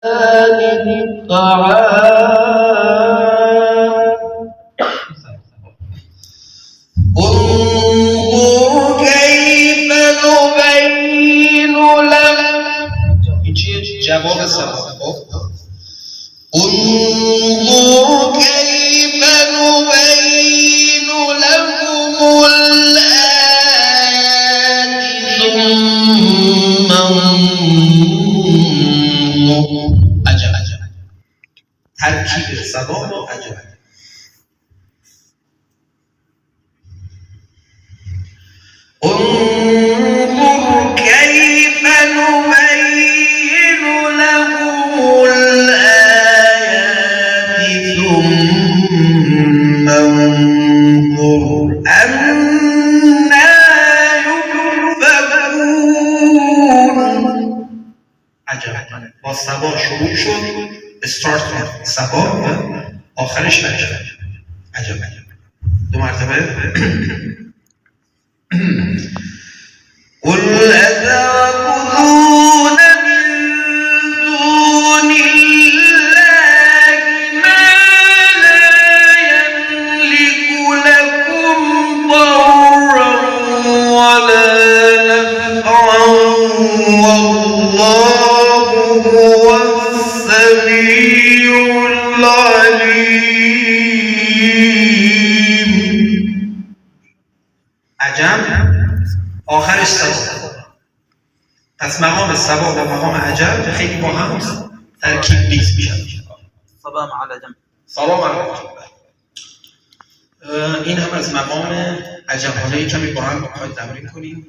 انظر كيف نبين لهم. این چیه؟ جواب سوال. انظر كيف نبين لهم الآيات ثم انظر. عجب ترکیب زبان و عجب. انظر كيف نبين لهم الآيات ثم انظر أنا يؤفكون. عجب. با صبا شروع شد، استارت کرد صبا و آخرش نشد. عجب. دو مرتبه. قل أتعبدون من دون الله ما لا يملك لكم ضرا ولا نفعا والله هو السميع العليم. عجب آخرش سبا. پس مقام سبا و مقام عجب خیلی با هم ترکیب نیست میشن. صبا مع العجم. صبا مع العجم. این هم از مقام عجب. حالا کمی با هم بخواید تمرین کنیم.